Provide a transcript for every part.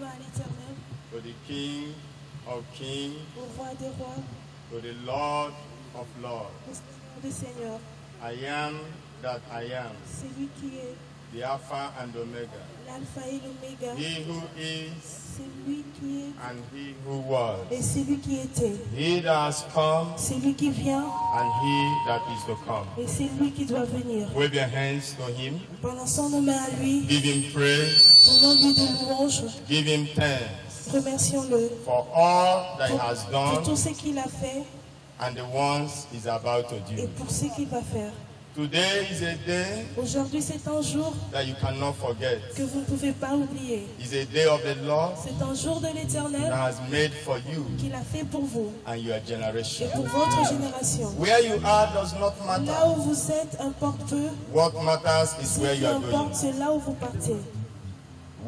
va à l'Éternel, to the King of Kings, au Roi des rois, to the Lord of Lords. au Seigneur des seigneurs. I am that I am, C'est lui qui est the Alpha and Omega, l'alpha et l'oméga. he who is C'est lui qui est and he who was, et c'est lui qui était. he that has come C'est lui qui vient and he that is to come. et c'est lui qui doit venir. Wave your hands to him, Balançons nos mains à lui, give him praise, donnons-lui des louanges, give him thanks remercions-le for all that he has pour tout done ce qu'il a fait and the ones he's about to et do. pour ce qu'il va faire. Today is a day Aujourd'hui, c'est un jour that you cannot forget. que vous ne pouvez pas oublier. It's a day of the Lord C'est un jour de that l'Éternel has made for you qu'il a fait pour vous and your et generation. pour votre génération. Where you are does not Là matter. où vous êtes importe peu. What matters is Ce where qui you are importe, going. c'est là où vous partez.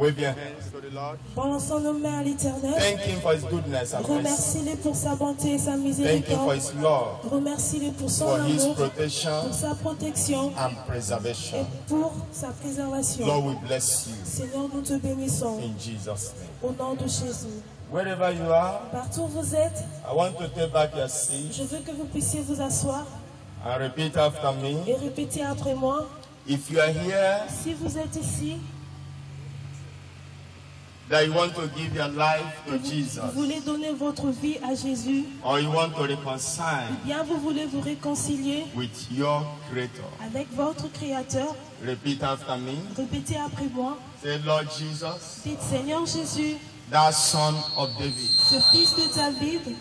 Wave your hands to the Lord. Balançons nos mains à l'Éternel. Thank him for his goodness and mercy. Remercie-le pour sa bonté et sa Thank him for miséricorde. his love, Remercie-le pour son for his amour, protection pour sa protection and et preservation. pour sa préservation. Lord, we bless you Seigneur, nous te bénissons in Jesus' name. au nom de Jésus. Wherever you are, Partout où vous êtes, I want to take back your seat je veux que vous puissiez vous asseoir and repeat after me. et répéter après moi. If you are here, Si vous êtes ici, that you want to give your life to vous Jesus, voulez donner votre vie à Jésus, or you want to reconcile ou bien vous voulez vous réconcilier with your Creator, avec votre Créateur, repeat after me. répétez après moi. Say, Lord Jesus, Dites, Seigneur Jésus, thou Son of David, ce fils de David,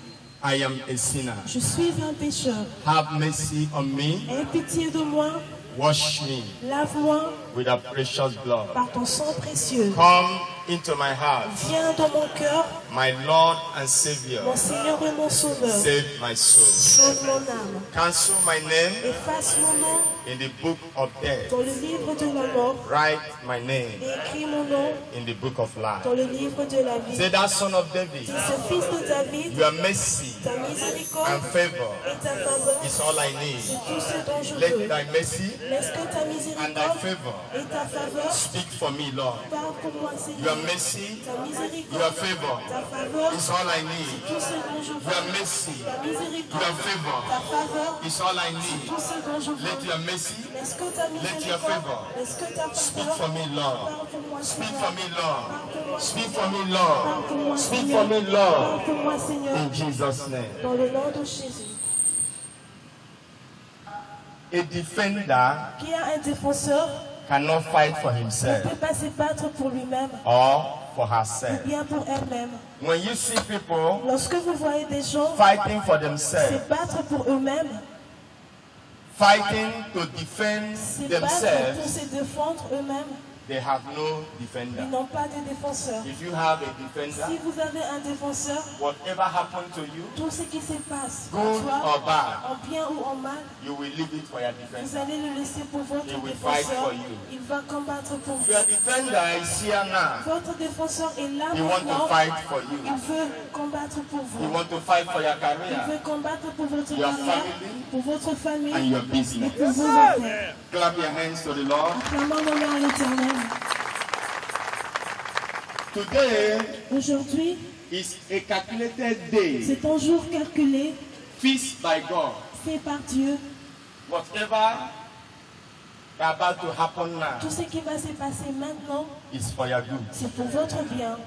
I am a sinner. je suis un pécheur. Have mercy on me. Aie pitié de moi, Wash me lave-moi with a precious blood. par ton sang précieux. Come into my heart, Viens dans mon cœur, my Lord and Savior. mon Seigneur et mon Sauveur. Save my soul. Sauve mon âme. Cancel my name Efface mon nom in the book of death. dans le livre de la mort Write my name et écris mon nom in the book of life. dans le livre de la vie. Say, that Son of David, Dis, ce fils de David, your mercy ta miséricorde and favor et ta faveur, is all I c'est need. tout ce dont je Let veux. thy mercy Laisse que ta and thy miséricorde favor et ta faveur speak for me, Lord. parlent pour moi, Your Seigneur. mercy, Ta miséricorde, your favor ta faveur, is all I need. tout ce dont je Your veux. mercy, Ta miséricorde, your favor ta faveur, is all I need. tout ce dont je Let veux. your mercy Laisse que ta Let your favor miséricorde, laisse que ta speak faveur for me, Lord. parle pour moi, Speak Seigneur. for me, Lord. Parle pour moi, Speak Seigneur. for me, Parle Lord. pour moi, Speak Seigneur. for me, Lord. Parle pour moi, Seigneur. In Jesus' name. Dans le nom de Jésus. A defender Qui a un défenseur cannot fight for ne himself peut pas se battre pour lui-même or for ou herself. bien pour elle-même. When you see people Lorsque vous voyez des gens fighting for se themselves, battre pour eux-mêmes, fighting to defend se battre pour themselves, se défendre eux-mêmes, they have no ils defender. n'ont pas de défenseur. If you have a Si defender, vous avez un défenseur, whatever happened to you, tout ce qui se passe, en good toi, or bad, en bien ou en mal, you will leave it for your vous defender. allez le laisser pour votre He will fight défenseur. for you. Il va combattre pour vous. Your defender is here now. Votre défenseur est là He wants to maintenant. fight for you. Il veut combattre pour He vous. wants to fight for your Il career veut combattre pour votre Your carrière, family pour votre famille and your et business. pour vos affaires. Clap your hands to the Lord. Acclamons nos mains à l'Éternel. Today Aujourd'hui, is a calculated day c'est un jour calculé, fixed by God. fait par Dieu. Whatever is about to happen now Tout ce qui va se passer maintenant, is for your good. c'est pour votre bien,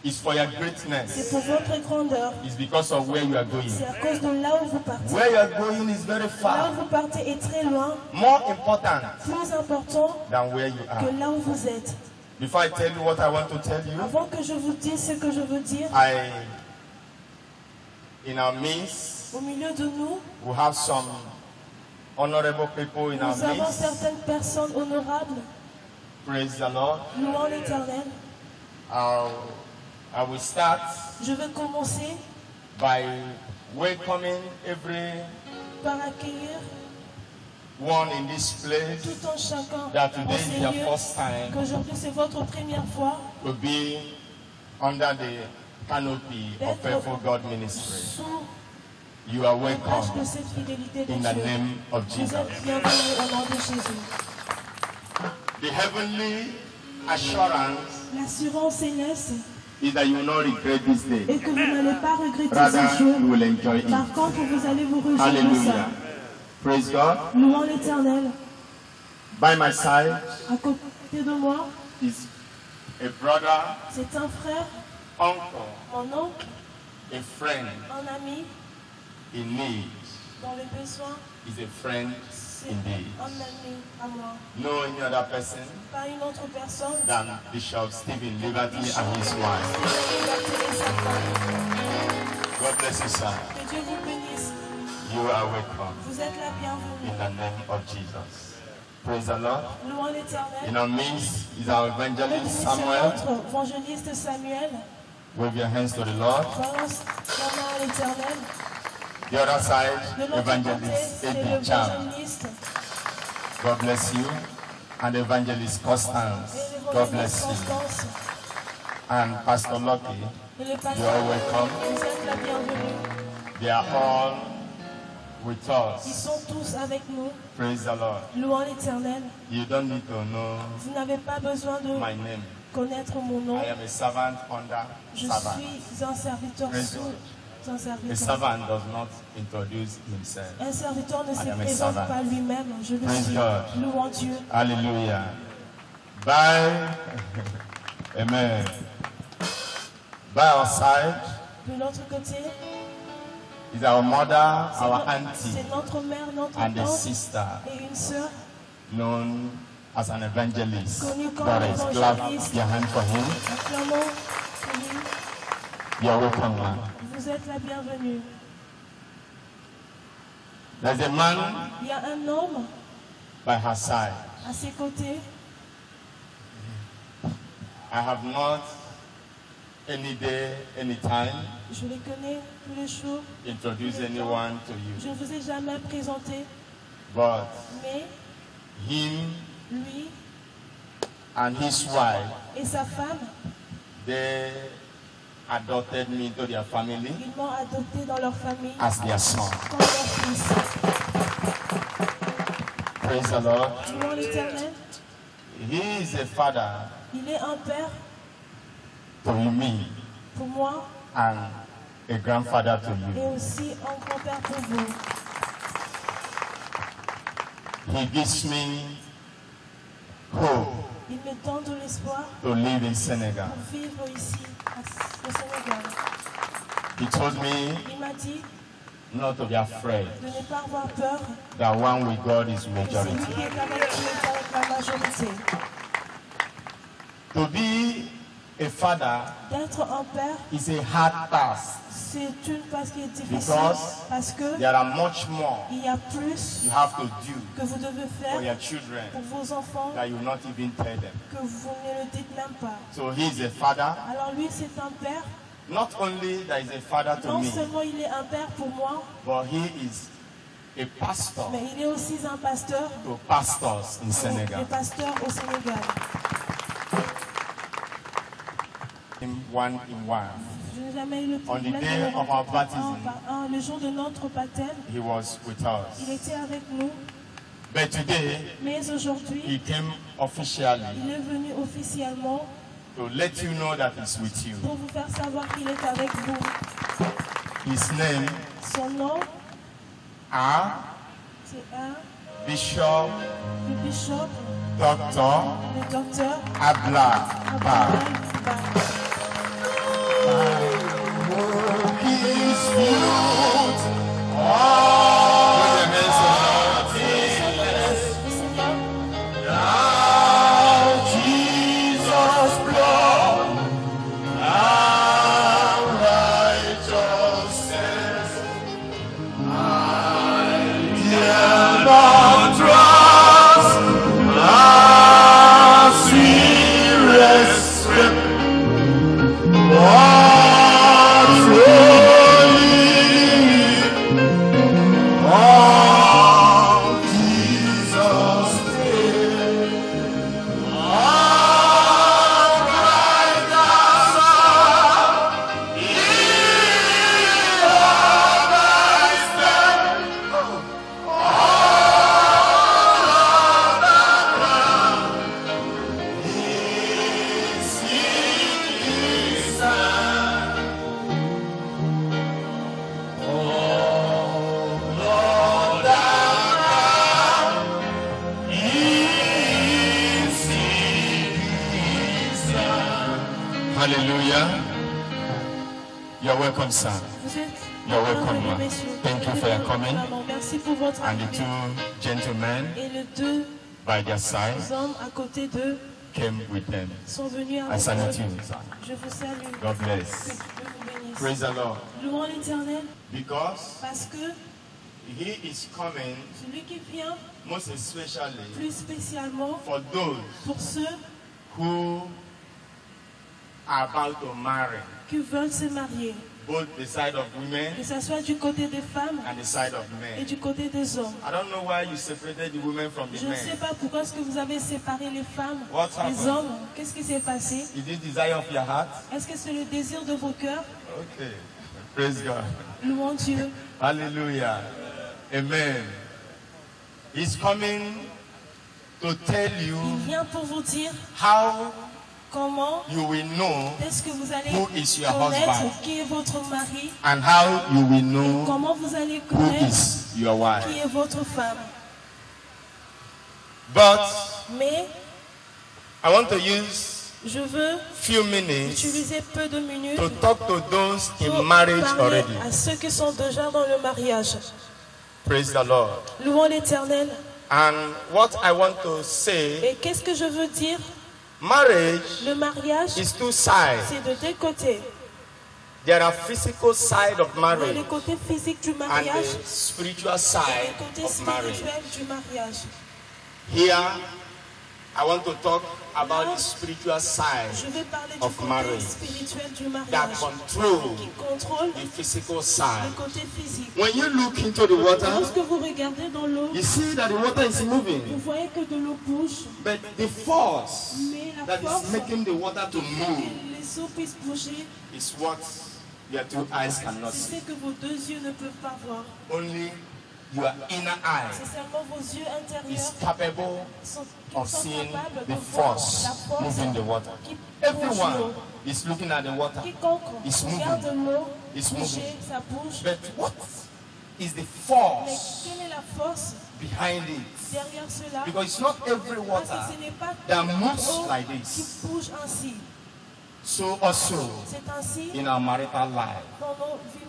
It's for your c'est greatness. pour votre grandeur. It's because of where you are going. C'est à cause de là où vous partez. Where you are going is very Là far, où vous partez est très loin, more important plus important than where you que are. là où vous êtes. Before I tell you what I want to tell you, Avant que je vous dise ce que je veux dire, in our midst, au milieu de nous, we have some honorable people in our nous avons midst. certaines personnes honorables. Praise the Lord. Louons l'Éternel. I will start Je vais commencer by welcoming every par accueillir one in this place tout un chacun that en today is ces your lieux, first time qu'aujourd'hui c'est votre première fois to be under the canopy of Faithful God Ministry. sous You are la tâche de welcome cette fidélité de in the Dieu. name of Vous Jesus. êtes bienvenus au nom de Jésus. The heavenly assurance L'assurance céleste is that you will not regret this est day. que vous n'allez pas regretter Rather, ce jour. you will enjoy it. Par contre, vous allez vous réjouir de Hallelujah. ça. Praise God. Louons l'Éternel. By my side À côté de moi, is a brother, c'est un frère, uncle, mon oncle, a friend un ami in need. dans le besoin. Is a friend C'est indeed. un ami à moi. No any other person Pas une autre personne. than Bishop Stephen Liberty and his wife. God bless you, sir. Que Dieu vous bénisse. You are welcome Vous êtes la bienvenue. in the name of Jesus. Praise the Lord. Louons l'Éternel. In our midst is our evangelist Bénissez Samuel. notre évangéliste Samuel. Wave your hands to the Lord. Balance la main à l'Éternel. The other De side, l'autre côté, evangelist c'est Eddie Cham. l'évangéliste. God bless you. And evangelist Constance. Et God l'évangéliste bless you. Constance. And Pastor Lucky. Et le You pasteur. are welcome. Vous êtes la bienvenue. They are all with Ils us. sont tous avec nous. Praise the Lord. Louons l'Éternel. You don't need to know Vous n'avez pas besoin de my name. connaître mon nom. I am a servant under Je servant. suis un serviteur Praise sous un A serviteur. servant does not introduce himself. Un serviteur ne I se am a présente servant. pas lui-même. Je le Praise suis. God. Louons Dieu. Hallelujah. By Amen. By our side De l'autre côté, is our mother, c'est our no- auntie, c'est notre mère, notre and a tante sister et une sœur known as an evangelist. connue comme Doris, clap évangéliste. your hand for him. Acclamons pour lui. You're welcome, man. Vous êtes la bienvenue. There's a man Il y a un homme by her side. à ses côtés. I have not any day, any time Je les connais tous les jours. introduced anyone to Je you, ne vous ai jamais présenté, but mais him lui and his wife, et sa femme, they adopted me into their family ils m'ont adopté dans leur famille as their son. comme leur fils. Praise the Lord. Louons l'Éternel. He is a father Il est un père to me pour moi and a grandfather to et you. aussi un grand-père pour vous. He gives me hope Il me donne de l'espoir to live in Senegal. pour vivre ici au Sénégal. He told me Il m'a dit not to be afraid, de ne pas avoir peur. that one with God is C'est majority. lui qui est avec Dieu, avec la majorité. To be a father D'être un père, is a hard task c'est une phase qui est difficile Because parce que there are much more il y a plus you have to do que vous devez for faire your children pour vos enfants that you will not even tell them. que vous ne le dites même pas. So he is a father. Alors lui, c'est un père. Not only that is a father to Non me, seulement il est un père pour moi, but he is a pastor mais il est aussi un pasteur to pastors in pour les Senegal. pasteurs au Sénégal. In one in one. Je n'ai jamais eu le On the privilège day de le of our rencontrer baptism, un par un. Le jour de notre baptême, He was with il us. était avec nous, But today, mais aujourd'hui, he came officially il est venu officiellement to let you know that he's with you. pour vous faire savoir qu'il est avec vous. His name Son nom, are c'est un Bishop le bishop, Dr. le docteur Abla Ba. Abdoulaye Ba. Hallelujah. You're welcome, sir. Vous êtes You're welcome, bienvenus, ma'am. messieurs. Thank you for your coming. Maman, merci pour votre And the arrivée. two gentlemen Et les deux by their side hommes à côté d'eux came with them. sont venus I avec salute you, eux. sir. Je vous salue. God Que bless. Dieu vous bénisse. Praise the Lord. Louons l'Éternel Because parce que he is coming celui qui vient most especially plus spécialement for those pour ceux who are about to marry, qui veulent se marier, both the side of women que ce soit du côté des femmes and the side of et men. du côté des hommes. I don't know why you separated the women from the Je ne sais men. pas pourquoi est-ce que vous avez séparé les femmes What's happened? des hommes. Qu'est-ce qui s'est passé? Is it desire of your heart? Est-ce que c'est le désir de vos cœurs? Okay. Praise God. Louons Dieu. Hallelujah. Amen. He's coming to tell you Il vient pour vous dire how comment you will know est-ce que vous allez who is your connaître husband qui est votre mari, and how you will know comment vous allez who connaître is your wife. qui est votre femme. But Mais I want to use je veux few minutes utiliser peu de minutes to talk to those pour in marriage parler already. à ceux qui sont déjà dans le mariage. Praise the Lord. Louons l'Éternel. And what I want to say, Et qu'est-ce que je veux dire? marriage Le mariage, is two sides. c'est de deux côtés. There are physical side of Il y a marriage le côté physique du and mariage the spiritual et side le côté of marriage. spirituel du mariage. Here, I want to talk about the spiritual side Je vais parler du of côté marriage spirituel du that mariage control qui contrôle the physical le side. côté physique. When you look into the water, Lorsque vous regardez dans l'eau, you see that the water is vous moving, voyez que de l'eau bouge, but the force mais la that force is making the water to qui fait move que les eaux puissent bouger, is what your two eyes cannot see. c'est ce que vos deux yeux ne peuvent pas voir. Only your inner eye C'est seulement vos yeux is intérieurs capable sont of seeing capables the de voir force la force moving the water. qui bouge Everyone l'eau. is looking at the water. Quiconque It's regarde l'eau It's bouger, moving. ça bouge. But what is the Mais force quelle est la force behind it? derrière cela? Because it's not every Parce water que ce n'est pas that toute moves eau like qui this. bouge ainsi. So also C'est ainsi in our marital life. dans nos vies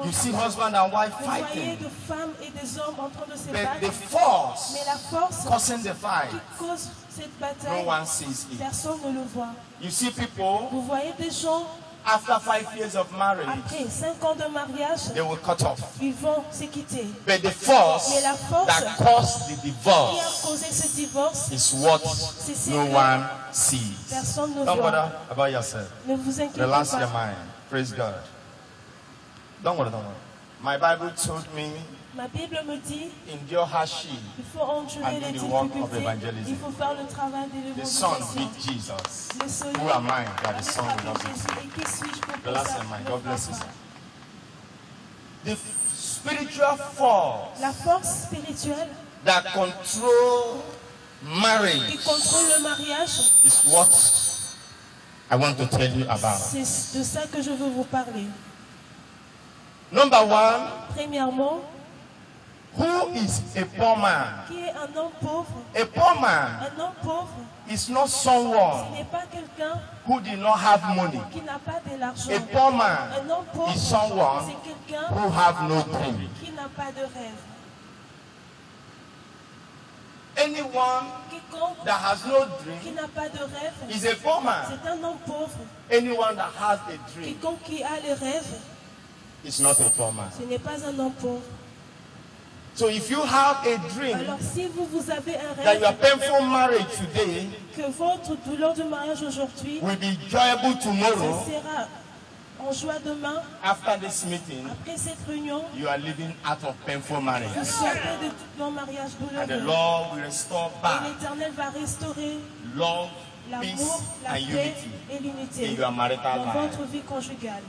You see conjugales. husband and wife Vous voyez fighting. de femmes et des hommes en train de se But battre. the force Mais la force causing the fight, qui cause cette no bataille, one sees it. personne ne le voit. You see people, Vous voyez des gens, after 5 years of marriage, après 5 ans de mariage, they will cut off. ils vont se quitter. But the force Mais la force that caused the Qui a divorce causé ce divorce, is what c'est ce no que one sees. personne ne Don't voit. bother about yourself. Ne vous inquiétez Relax your pas. mind. Praise God. Don't worry, don't worry. My Bible told me, Ma Bible me dit endure hardship. il faut endurer And les do the work of difficultés. evangelism. Il faut faire le travail de The Son l'évangélisation. beat Jesus. Le soleil Who am I that the avec Son la will not beat Jésus. you? Et qui suis-je pour que Relax ça your mind. ne God bless fasse you. pas? The spiritual force La force spirituelle that control qui marriage contrôle le mariage, is what I want to tell you about. c'est de ça que je veux vous parler. Number one, Premièrement, who is a poor man? qui est un homme pauvre? A poor man Un homme pauvre, is not ce someone n'est pas quelqu'un who did not have money. qui n'a pas de l'argent. A poor man Un homme pauvre, is someone c'est quelqu'un who have no dream. qui n'a pas de rêve. Anyone Quiconque that has no qui dream n'a pas de rêve, is a poor man. c'est un homme pauvre. Anyone that has a dream Quiconque qui a le rêve, is not a poor man. ce n'est pas un homme pauvre. So if you have a dream Alors si vous avez un that your rêve, painful marriage today que votre douleur de mariage aujourd'hui, will be enjoyable ça tomorrow, sera en joie demain, after this meeting, après cette réunion, you are living out of painful marriage. vous sortez de tout ton mariage And the douloureux. Lord will restore Et back l'Éternel va restaurer love, l'amour, peace, la and paix unity et in l'unité your marital dans life. votre vie conjugale.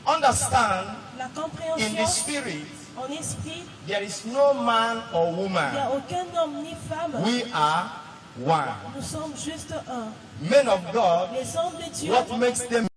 Understand, La in the compréhension spirit, en esprit, there is no man or il n'y a woman. aucun homme ni femme. We are one. Nous sommes juste un. Men of God, Les hommes de Dieu, what makes them